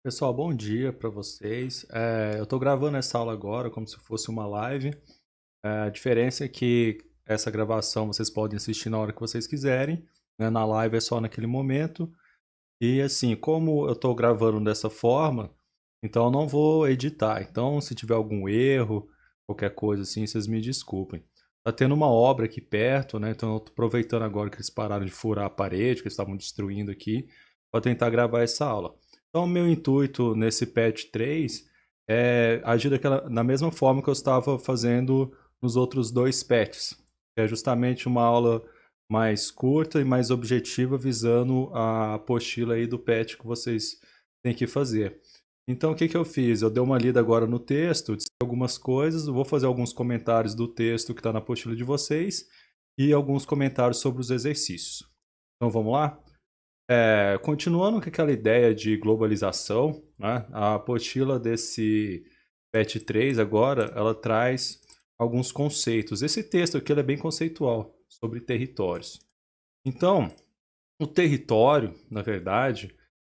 Pessoal, bom dia para vocês. Eu estou gravando essa aula agora como se fosse uma live. A diferença é que essa gravação vocês podem assistir na hora que vocês quiserem, né? Na live é só naquele momento. E assim, como eu estou gravando dessa forma, então eu não vou editar. Então, se tiver algum erro, qualquer coisa assim, vocês me desculpem. Tá tendo uma obra aqui perto, né? Então eu tô aproveitando agora que eles pararam de furar a parede, que eles estavam destruindo aqui, para tentar gravar essa aula. Então, o meu intuito nesse patch 3 é agir da mesma forma que eu estava fazendo nos outros dois patches, que é justamente uma aula mais curta e mais objetiva, visando a apostila aí do patch que vocês têm que fazer. Então, o que eu fiz? Eu dei uma lida agora no texto, disse algumas coisas, vou fazer alguns comentários do texto que está na apostila de vocês e alguns comentários sobre os exercícios. Então, vamos lá? Continuando com aquela ideia de globalização, né, a apostila desse PET 3 agora, ela traz alguns conceitos. Esse texto aqui ele é bem conceitual, sobre territórios. Então, o território, na verdade,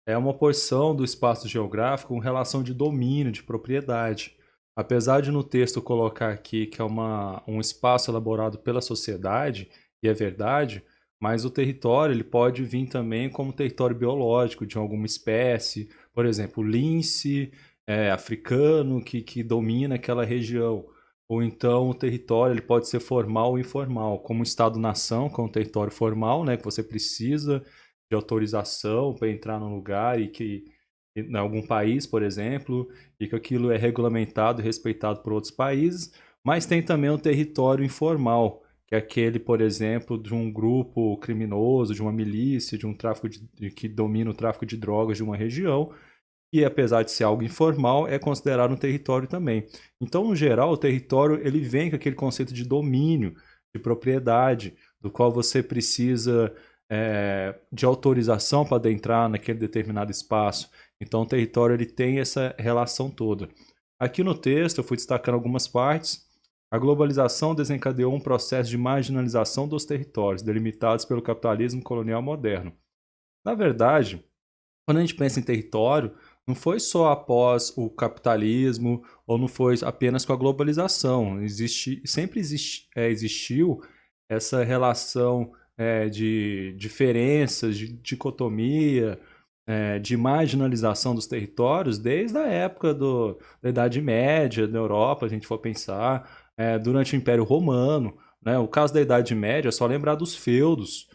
é uma porção do espaço geográfico com relação de domínio, de propriedade. Apesar de no texto colocar aqui que é um espaço elaborado pela sociedade, e é verdade, mas o território ele pode vir também como território biológico de alguma espécie, por exemplo, o lince africano que domina aquela região. Ou então o território ele pode ser formal ou informal, como o Estado-nação, que é um território formal, né, que você precisa de autorização para entrar num lugar e que em algum país, por exemplo, e que aquilo é regulamentado e respeitado por outros países, mas tem também o território informal, que é aquele, por exemplo, de um grupo criminoso, de uma milícia, de um tráfico que domina o tráfico de drogas de uma região, e apesar de ser algo informal, é considerado um território também. Então, no geral, o território ele vem com aquele conceito de domínio, de propriedade, do qual você precisa de autorização para adentrar naquele determinado espaço. Então, o território ele tem essa relação toda. Aqui no texto, eu fui destacando algumas partes. A globalização desencadeou um processo de marginalização dos territórios, delimitados pelo capitalismo colonial moderno. Na verdade, quando a gente pensa em território, não foi só após o capitalismo ou não foi apenas com a globalização. Existiu essa relação de diferenças, de dicotomia, de marginalização dos territórios desde a época da Idade Média, na Europa, a gente for pensar, durante o Império Romano. Né? O caso da Idade Média é só lembrar dos feudos,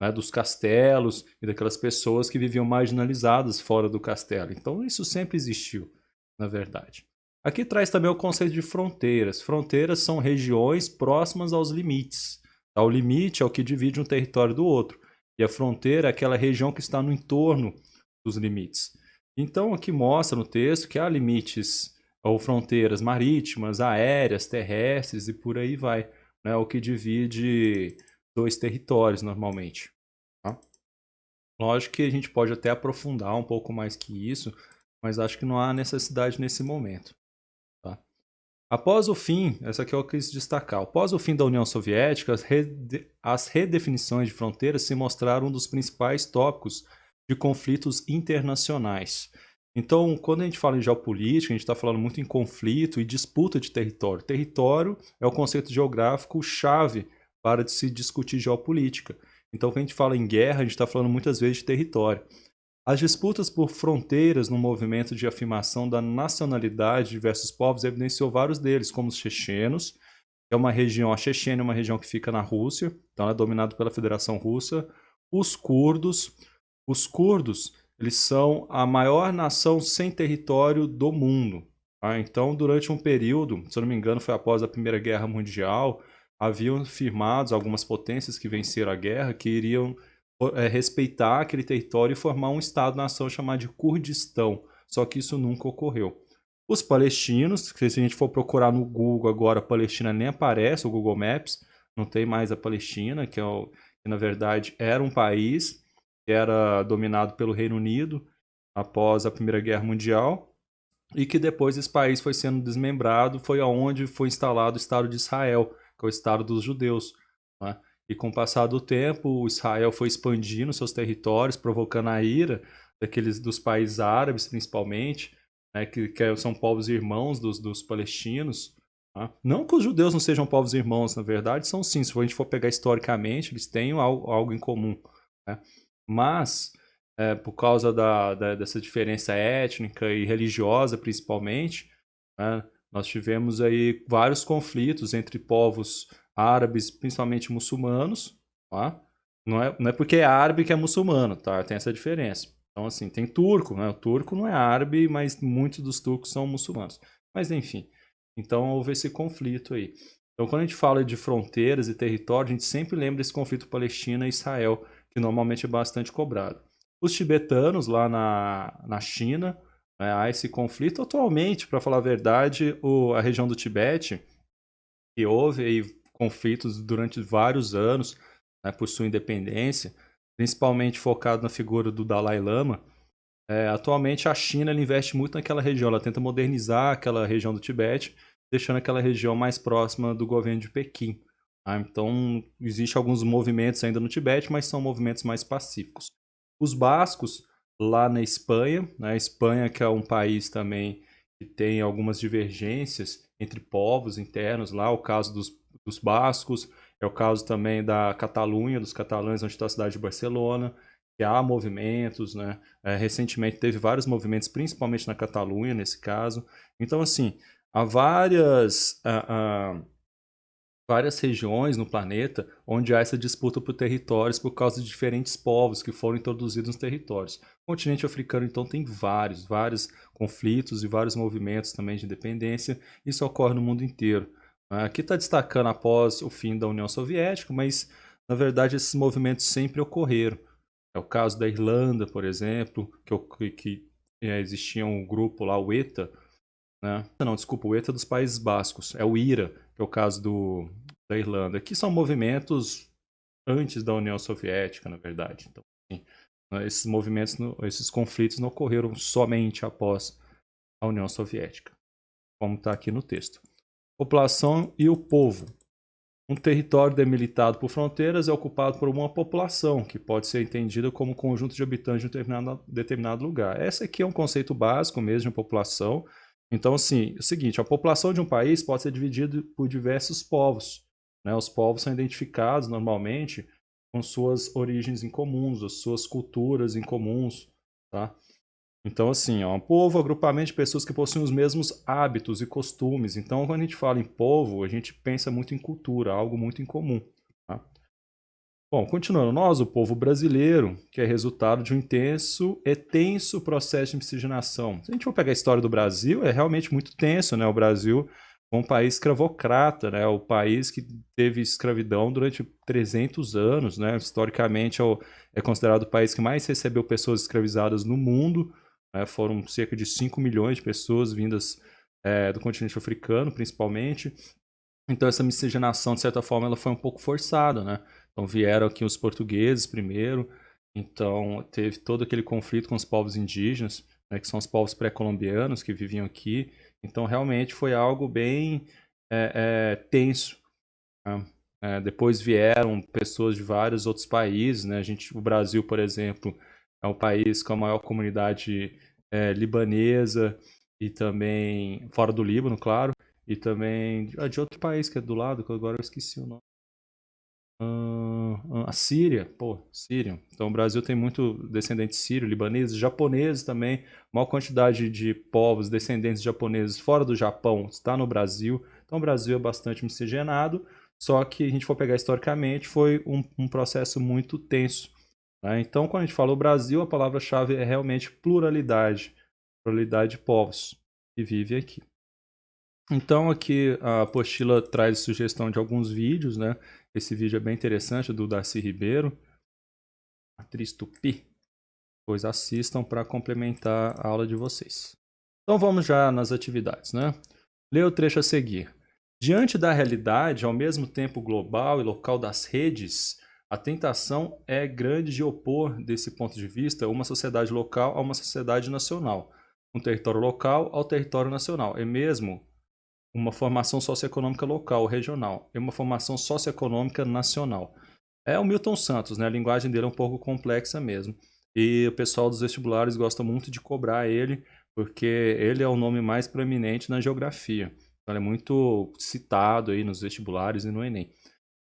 né, dos castelos e daquelas pessoas que viviam marginalizadas fora do castelo. Então isso sempre existiu, na verdade. Aqui traz também o conceito de fronteiras. Fronteiras são regiões próximas aos limites. O limite é o que divide um território do outro. E a fronteira é aquela região que está no entorno dos limites. Então aqui mostra no texto que há limites ou fronteiras marítimas, aéreas, terrestres e por aí vai. Né, o que divide dois territórios normalmente. Tá? Lógico que a gente pode até aprofundar um pouco mais que isso, mas acho que não há necessidade nesse momento. Tá? Após o fim, essa aqui eu quis destacar, após o fim da União Soviética, as redefinições de fronteiras se mostraram um dos principais tópicos de conflitos internacionais. Então, quando a gente fala em geopolítica, a gente está falando muito em conflito e disputa de território. Território é o conceito geográfico chave para se discutir geopolítica. Então, quando a gente fala em guerra, a gente está falando muitas vezes de território. As disputas por fronteiras no movimento de afirmação da nacionalidade de diversos povos evidenciou vários deles, como os chechenos, que é uma região, a Chechênia é uma região que fica na Rússia, então ela é dominada pela Federação Russa. Os curdos, eles são a maior nação sem território do mundo. Tá? Então, durante um período, se eu não me engano, foi após a Primeira Guerra Mundial, haviam firmados algumas potências que venceram a guerra que iriam respeitar aquele território e formar um Estado-nação chamado de Kurdistão. Só que isso nunca ocorreu. Os palestinos, que se a gente for procurar no Google agora, a Palestina nem aparece, o Google Maps, não tem mais a Palestina, que na verdade era um país que era dominado pelo Reino Unido após a Primeira Guerra Mundial e que depois esse país foi sendo desmembrado, foi aonde foi instalado o Estado de Israel, que é o Estado dos judeus. Né? E com o passar do tempo, Israel foi expandindo seus territórios, provocando a ira dos países árabes, principalmente, né, que são povos irmãos dos palestinos. Tá? Não que os judeus não sejam povos irmãos, na verdade, são sim. Se a gente for pegar historicamente, eles têm algo em comum. Né? Mas, por causa dessa diferença étnica e religiosa, principalmente, né, nós tivemos aí vários conflitos entre povos árabes, principalmente muçulmanos. Tá? Não é porque é árabe que é muçulmano, tá? Tem essa diferença. Então, assim, tem turco, né? O turco não é árabe, mas muitos dos turcos são muçulmanos. Mas, enfim, então houve esse conflito aí. Então, quando a gente fala de fronteiras e território, a gente sempre lembra desse conflito Palestina e Israel, que normalmente é bastante cobrado. Os tibetanos, lá na China, né, há esse conflito. Atualmente, para falar a verdade, a região do Tibete, que houve aí conflitos durante vários anos, né, por sua independência, principalmente focado na figura do Dalai Lama. Atualmente a China ela investe muito naquela região, ela tenta modernizar aquela região do Tibete, deixando aquela região mais próxima do governo de Pequim. Tá? Então, existem alguns movimentos ainda no Tibete, mas são movimentos mais pacíficos. Os bascos, lá na Espanha, né? A Espanha que é um país também que tem algumas divergências entre povos internos, lá o caso dos bascos, é o caso também da Catalunha, dos catalães, onde está a cidade de Barcelona, que há movimentos, né? Recentemente teve vários movimentos, principalmente na Catalunha, nesse caso. Então, assim, há várias regiões no planeta onde há essa disputa por territórios por causa de diferentes povos que foram introduzidos nos territórios. O continente africano, então, tem vários conflitos e vários movimentos também de independência. Isso ocorre no mundo inteiro. Aqui está destacando após o fim da União Soviética, mas, na verdade, esses movimentos sempre ocorreram. É o caso da Irlanda, por exemplo, que existia um grupo lá, o ETA, né? Não, desculpa, o ETA é dos Países Bascos. É o IRA, que é o caso da Irlanda, que são movimentos antes da União Soviética, na verdade. Então, assim, esses movimentos, esses conflitos não ocorreram somente após a União Soviética, como está aqui no texto. População e o povo. Um território delimitado por fronteiras é ocupado por uma população, que pode ser entendida como um conjunto de habitantes de um determinado lugar. Esse aqui é um conceito básico mesmo de população. Então, assim, é o seguinte, a população de um país pode ser dividida por diversos povos. Né? Os povos são identificados normalmente com suas origens em comuns, as suas culturas em comuns, tá? Então, assim, um povo, agrupamento de pessoas que possuem os mesmos hábitos e costumes. Então, quando a gente fala em povo, a gente pensa muito em cultura, algo muito em comum. Tá? Bom, continuando, nós, o povo brasileiro, que é resultado de um intenso e tenso processo de miscigenação. Se a gente for pegar a história do Brasil, é realmente muito tenso, né? O Brasil é um país escravocrata, né? O país que teve escravidão durante 300 anos, né? Historicamente é considerado o país que mais recebeu pessoas escravizadas no mundo. Né? Foram cerca de 5 milhões de pessoas vindas do continente africano, principalmente. Então essa miscigenação, de certa forma, ela foi um pouco forçada, né? Então vieram aqui os portugueses primeiro, então teve todo aquele conflito com os povos indígenas, né, que são os povos pré-colombianos que viviam aqui. Então realmente foi algo bem tenso. Né? Depois vieram pessoas de vários outros países, né? O Brasil, por exemplo, é um país com a maior comunidade libanesa e também fora do Líbano, claro. E também de outro país que é do lado, que agora eu esqueci o nome. A Síria, pô, Síria. Então o Brasil tem muito descendente sírio, libaneses, japoneses também. Maior quantidade de povos descendentes de japoneses fora do Japão está no Brasil. Então o Brasil é bastante miscigenado. Só que a gente for pegar historicamente, foi um processo muito tenso. Né? Então, quando a gente fala o Brasil, a palavra-chave é realmente pluralidade. Pluralidade de povos que vivem aqui. Então aqui a apostila traz sugestão de alguns vídeos, né? Esse vídeo é bem interessante, do Darcy Ribeiro, Atriz Tupi. Pois assistam para complementar a aula de vocês. Então vamos já nas atividades, né? Leia o trecho a seguir. Diante da realidade, ao mesmo tempo global e local das redes, a tentação é grande de opor, desse ponto de vista, uma sociedade local a uma sociedade nacional, um território local ao território nacional, e mesmo uma formação socioeconômica local, regional, e uma formação socioeconômica nacional. É o Milton Santos, né? A linguagem dele é um pouco complexa mesmo. e o pessoal dos vestibulares gosta muito de cobrar ele, porque ele é o nome mais proeminente na geografia. Então, ele é muito citado aí nos vestibulares e no Enem.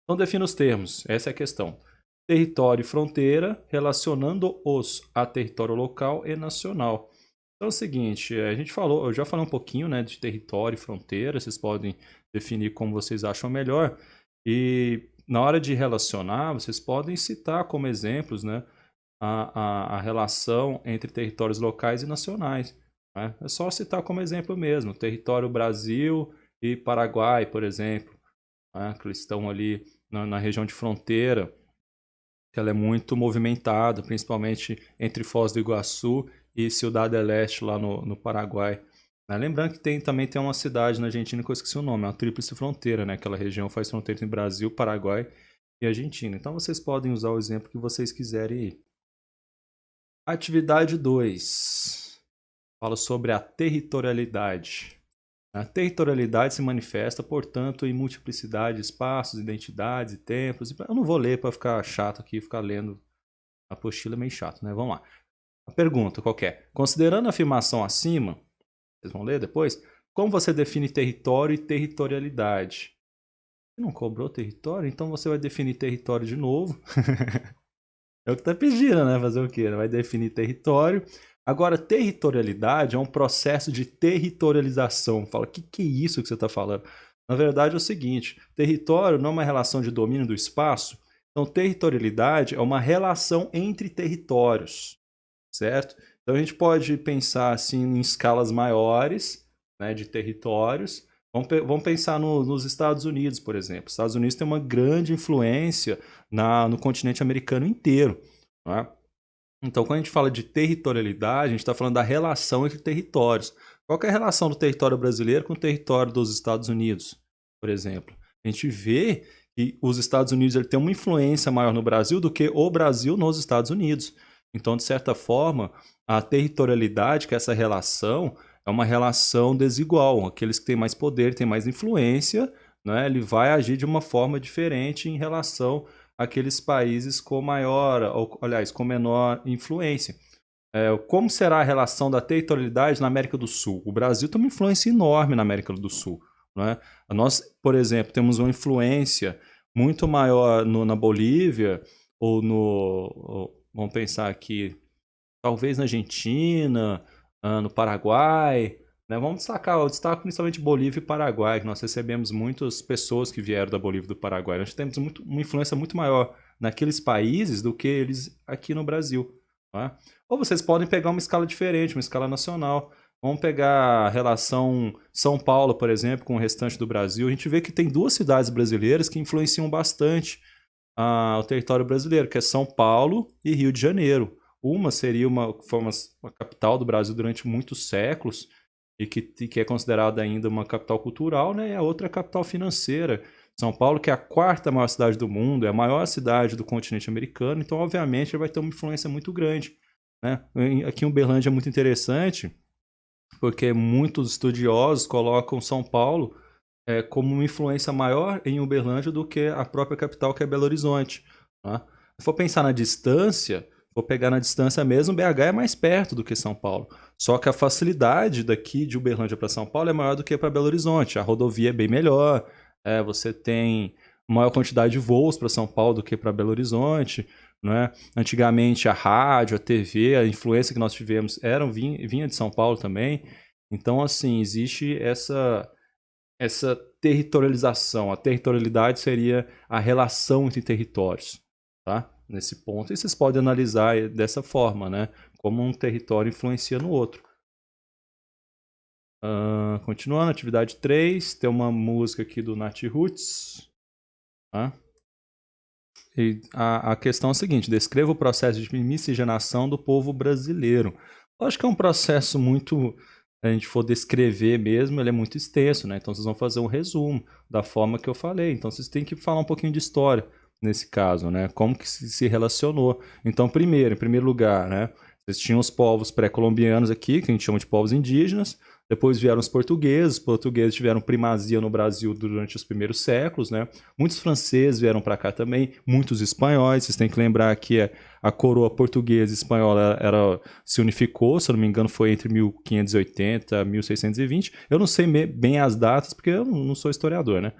Então, defina os termos, essa é a questão. Território e fronteira, relacionando-os a território local e nacional. Então é o seguinte, a gente falou, eu já falei um pouquinho, né, de território e fronteira, vocês podem definir como vocês acham melhor. E na hora de relacionar, vocês podem citar como exemplos, né, a relação entre territórios locais e nacionais. Né? É só citar como exemplo mesmo, território Brasil e Paraguai, por exemplo, né, que eles estão ali na região de fronteira, que ela é muito movimentada, principalmente entre Foz do Iguaçu e Ciudad del Este, lá no Paraguai. Né? Lembrando que também tem uma cidade na Argentina que eu esqueci o nome, é a Tríplice Fronteira, né? Aquela região faz fronteira entre Brasil, Paraguai e Argentina. Então vocês podem usar o exemplo que vocês quiserem aí. Atividade 2. Fala sobre a territorialidade. A territorialidade se manifesta, portanto, em multiplicidade de espaços, identidades e tempos. Eu não vou ler para ficar chato aqui, ficar lendo a apostila é meio chato, né? Vamos lá. A pergunta qual é? Considerando a afirmação acima, vocês vão ler depois, como você define território e territorialidade? Você não cobrou território? Então você vai definir território de novo. É o que está pedindo, né? Fazer o quê? Vai definir território. Agora, territorialidade é um processo de territorialização. Fala, o que é isso que você está falando? Na verdade é o seguinte, território não é uma relação de domínio do espaço, então territorialidade é uma relação entre territórios, certo? Então a gente pode pensar assim em escalas maiores, né, de territórios. Vamos pensar nos Estados Unidos, por exemplo. Os Estados Unidos tem uma grande influência no continente americano inteiro. Né? Então, quando a gente fala de territorialidade, a gente está falando da relação entre territórios. Qual que é a relação do território brasileiro com o território dos Estados Unidos, por exemplo? A gente vê que os Estados Unidos ele tem uma influência maior no Brasil do que o Brasil nos Estados Unidos. Então, de certa forma, a territorialidade, que é essa relação, é uma relação desigual. Aqueles que têm mais poder, têm mais influência, né, ele vai agir de uma forma diferente em relação àqueles países com maior, ou, aliás, com menor influência. Como será a relação da territorialidade na América do Sul? O Brasil tem uma influência enorme na América do Sul. Né? Nós, por exemplo, temos uma influência muito maior na Bolívia, vamos pensar aqui, talvez na Argentina, no Paraguai. Né? Vamos destacar, eu destaco principalmente Bolívia e Paraguai, que nós recebemos muitas pessoas que vieram da Bolívia e do Paraguai. Nós temos uma influência muito maior naqueles países do que eles aqui no Brasil. Né? Ou vocês podem pegar uma escala diferente, uma escala nacional. Vamos pegar a relação São Paulo, por exemplo, com o restante do Brasil. A gente vê que tem duas cidades brasileiras que influenciam bastante o território brasileiro, que é São Paulo e Rio de Janeiro. Uma seria foi uma capital do Brasil durante muitos séculos e que é considerada ainda uma capital cultural, né? E a outra é a capital financeira. São Paulo, que é a quarta maior cidade do mundo, é a maior cidade do continente americano, então, obviamente, ele vai ter uma influência muito grande. Né? Aqui em Uberlândia é muito interessante, porque muitos estudiosos colocam São Paulo como uma influência maior em Uberlândia do que a própria capital, que é Belo Horizonte. Tá? Se for pensar na distância, vou pegar na distância mesmo, BH é mais perto do que São Paulo. Só que a facilidade daqui de Uberlândia para São Paulo é maior do que para Belo Horizonte. A rodovia é bem melhor, você tem maior quantidade de voos para São Paulo do que para Belo Horizonte. Né? Antigamente a rádio, a TV, a influência que nós tivemos vinha de São Paulo também. Então, assim, existe essa territorialização. A territorialidade seria a relação entre territórios, tá? Nesse ponto. E vocês podem analisar dessa forma, né? Como um território influencia no outro. Continuando, atividade 3, tem uma música aqui do Nat Roots. Tá? E a questão é a seguinte: descreva o processo de miscigenação do povo brasileiro. Eu acho que é um processo muito, a gente for descrever mesmo, ele é muito extenso, né? Então vocês vão fazer um resumo da forma que eu falei. Então vocês têm que falar um pouquinho de história nesse caso, né? Como que se relacionou. Então, em primeiro lugar, né? Vocês tinham os povos pré-colombianos aqui, que a gente chama de povos indígenas. Depois vieram os portugueses tiveram primazia no Brasil durante os primeiros séculos, né? Muitos franceses vieram para cá também, muitos espanhóis. Vocês têm que lembrar que a coroa portuguesa e espanhola se unificou, se eu não me engano, foi entre 1580 e 1620. Eu não sei bem as datas, porque eu não sou historiador, né?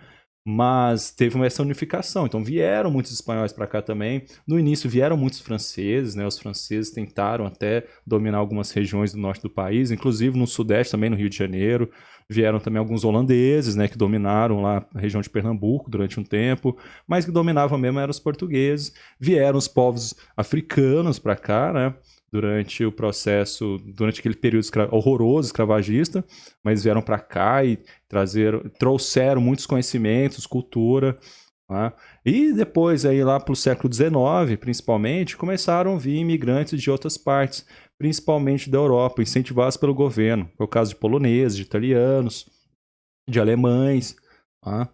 Mas teve essa unificação, então vieram muitos espanhóis para cá também. No início vieram muitos franceses, né? Os franceses tentaram até dominar algumas regiões do norte do país, inclusive no sudeste também, no Rio de Janeiro. Vieram também alguns holandeses, né, que dominaram lá a região de Pernambuco durante um tempo, mas que dominavam mesmo eram os portugueses. Vieram os povos africanos para cá, né? Durante o processo, durante aquele período horroroso escravagista, mas vieram para cá e trouxeram muitos conhecimentos, cultura. Né? E depois, aí, lá para o século XIX, principalmente, começaram a vir imigrantes de outras partes, principalmente da Europa, incentivados pelo governo. Foi o caso de poloneses, de italianos, de alemães, né?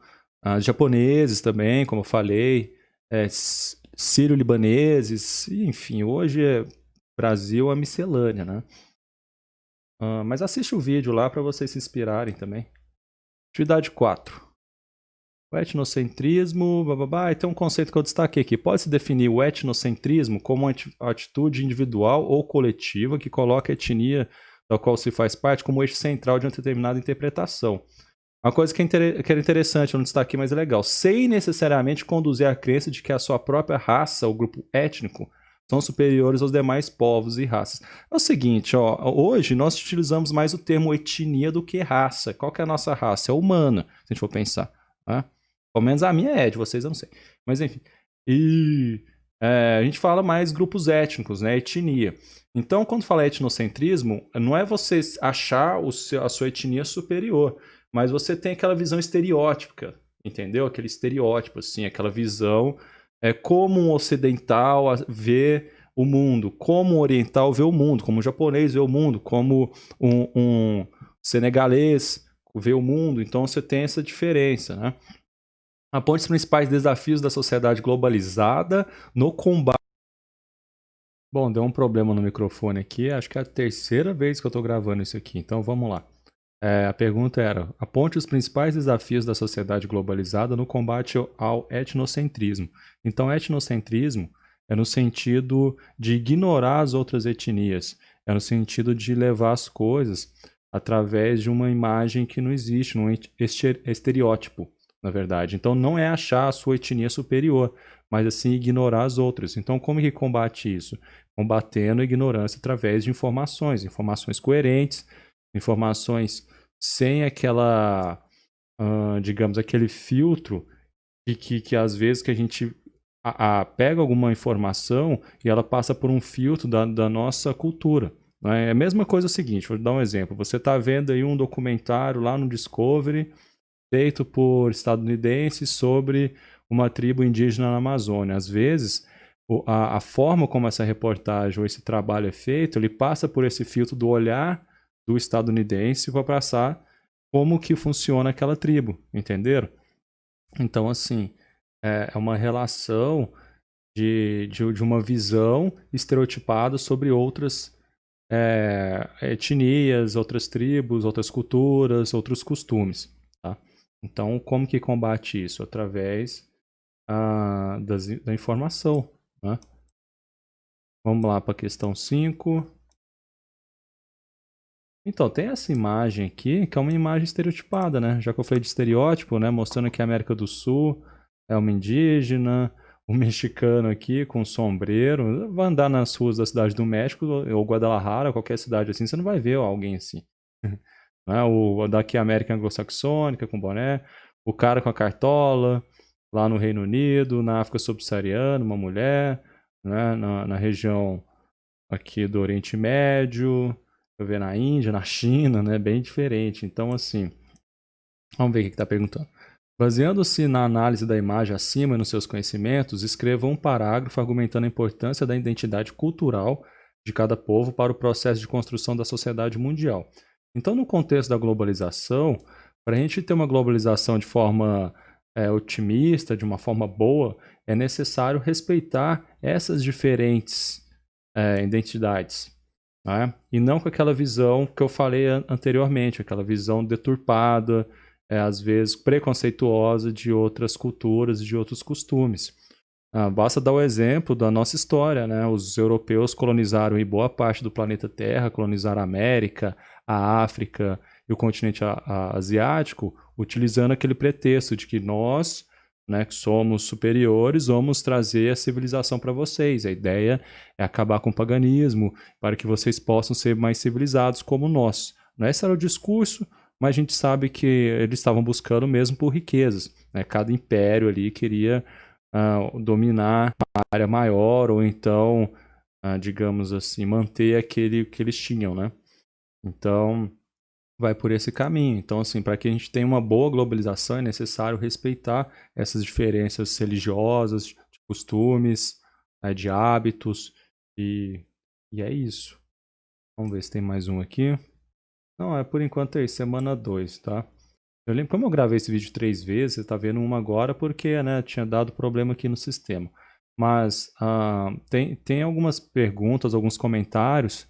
Japoneses também, como eu falei, sírio-libaneses, enfim, hoje Brasil é miscelânea, né? Mas assiste o vídeo lá para vocês se inspirarem também. Atividade 4. O etnocentrismo, bababá, e tem um conceito que eu destaquei aqui. Pode-se definir o etnocentrismo como uma atitude individual ou coletiva que coloca a etnia da qual se faz parte como eixo central de uma determinada interpretação. Uma coisa que era interessante, eu não destaquei, mas é legal. Sem necessariamente conduzir à crença de que a sua própria raça ou grupo étnico são superiores aos demais povos e raças. É o seguinte, ó, hoje nós utilizamos mais o termo etnia do que raça. Qual que é a nossa raça? É humana, se a gente for pensar. Né? Pelo menos a minha é, de vocês eu não sei. Mas enfim. E a gente fala mais grupos étnicos, né? Etnia. Então, quando fala etnocentrismo, não é você achar a sua etnia superior, mas você tem aquela visão estereótica, entendeu? Aquele estereótipo, assim, aquela visão como um ocidental vê o mundo, como um oriental vê o mundo, como um japonês vê o mundo, como um senegalês vê o mundo. Então você tem essa diferença, né? Aponte os principais desafios da sociedade globalizada no combate. Bom, deu um problema no microfone aqui, acho que é a terceira vez que eu estou gravando isso aqui, então vamos lá. A pergunta era: aponte os principais desafios da sociedade globalizada no combate ao etnocentrismo. Então, etnocentrismo é no sentido de ignorar as outras etnias, é no sentido de levar as coisas através de uma imagem que não existe, um estereótipo, na verdade. Então, não é achar a sua etnia superior, mas assim ignorar as outras. Então, como que combate isso? Combatendo a ignorância através de informações coerentes, informações sem aquela, digamos, aquele filtro que às vezes que a gente pega alguma informação e ela passa por um filtro da nossa cultura. Né? É a mesma coisa o seguinte, vou dar um exemplo. Você está vendo aí um documentário lá no Discovery feito por estadunidenses sobre uma tribo indígena na Amazônia. Às vezes, a forma como essa reportagem ou esse trabalho é feito, ele passa por esse filtro do olhar do estadunidense para passar como que funciona aquela tribo, entenderam? Então, assim, é uma relação de uma visão estereotipada sobre outras etnias, outras tribos, outras culturas, outros costumes, tá? Então, como que combate isso? Através da informação, né? Vamos lá para a questão 5. Então, tem essa imagem aqui, que é uma imagem estereotipada, né? Já que eu falei de estereótipo, né? Mostrando que a América do Sul é uma indígena, um mexicano aqui com um sombreiro. Vai andar nas ruas da cidade do México, ou Guadalajara, qualquer cidade assim, você não vai ver alguém assim. Né? O daqui a América anglo-saxônica, com boné. O cara com a cartola, lá no Reino Unido, na África subsaariana, uma mulher, né? Na região aqui do Oriente Médio, eu ver na Índia, na China, né? Bem diferente. Então, assim, vamos ver o que está perguntando. Baseando-se na análise da imagem acima e nos seus conhecimentos, escreva um parágrafo argumentando a importância da identidade cultural de cada povo para o processo de construção da sociedade mundial. Então, no contexto da globalização, para a gente ter uma globalização de forma otimista, de uma forma boa, é necessário respeitar essas diferentes identidades. né? E não com aquela visão que eu falei anteriormente, aquela visão deturpada, às vezes preconceituosa de outras culturas e de outros costumes. Basta dar o exemplo da nossa história, né? Os europeus colonizaram em boa parte do planeta Terra, colonizaram a América, a África e o continente asiático, utilizando aquele pretexto de que nós, né, que somos superiores, vamos trazer a civilização para vocês. A ideia é acabar com o paganismo para que vocês possam ser mais civilizados como nós. Esse era o discurso, mas a gente sabe que eles estavam buscando mesmo por riquezas, né? Cada império ali queria dominar uma área maior ou então, digamos assim, manter aquele que eles tinham, né? Então, vai por esse caminho. Então, assim, para que a gente tenha uma boa globalização, é necessário respeitar essas diferenças religiosas, de costumes, né, de hábitos, e, e é isso. Vamos ver se tem mais um aqui. Não, por enquanto é isso, semana 2, tá? Eu lembro como eu gravei esse vídeo 3 vezes, você tá vendo uma agora porque, né, tinha dado problema aqui no sistema. Mas tem algumas perguntas, alguns comentários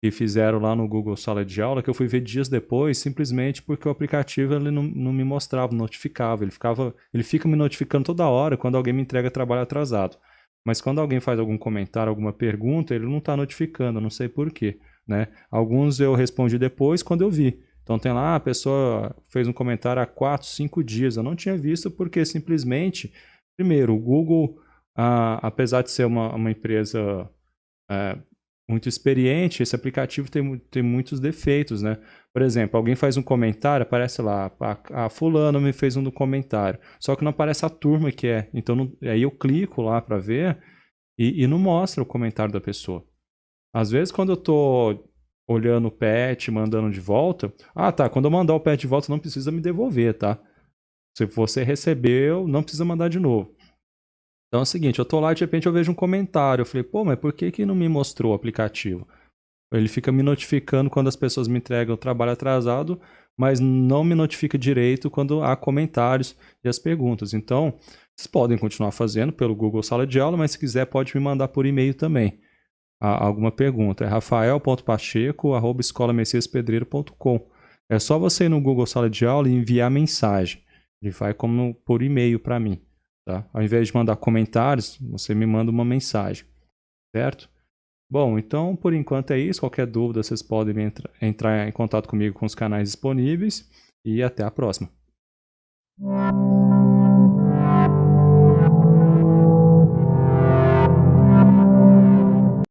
que fizeram lá no Google Sala de Aula que eu fui ver dias depois, simplesmente porque o aplicativo ele não me mostrava, não notificava. Ele fica me notificando toda hora quando alguém me entrega trabalho atrasado. Mas quando alguém faz algum comentário, alguma pergunta, ele não está notificando, eu não sei por quê, né? Alguns eu respondi depois quando eu vi. Então tem lá, a pessoa fez um comentário há 4, 5 dias. Eu não tinha visto porque simplesmente, primeiro, o Google, apesar de ser uma empresa muito experiente, esse aplicativo tem muitos defeitos, né? Por exemplo, alguém faz um comentário, aparece lá, fulano me fez um comentário, só que não aparece a turma que é. Então, aí eu clico lá para ver e não mostra o comentário da pessoa. Às vezes, quando eu tô olhando o pet, mandando de volta, tá, quando eu mandar o pet de volta, não precisa me devolver, tá? Se você recebeu, não precisa mandar de novo. Então é o seguinte, eu tô lá e de repente eu vejo um comentário. Eu falei, pô, mas por que não me mostrou o aplicativo? Ele fica me notificando quando as pessoas me entregam o trabalho atrasado, mas não me notifica direito quando há comentários e as perguntas. Então, vocês podem continuar fazendo pelo Google Sala de Aula, mas se quiser pode me mandar por e-mail também. Alguma pergunta. É rafael.pacheco@escolamessiaspedreiro.com. É só você ir no Google Sala de Aula e enviar mensagem. Ele vai como por e-mail para mim. Tá? Ao invés de mandar comentários, você me manda uma mensagem, certo? Bom, então por enquanto é isso. Qualquer dúvida, vocês podem entrar em contato comigo com os canais disponíveis e até a próxima.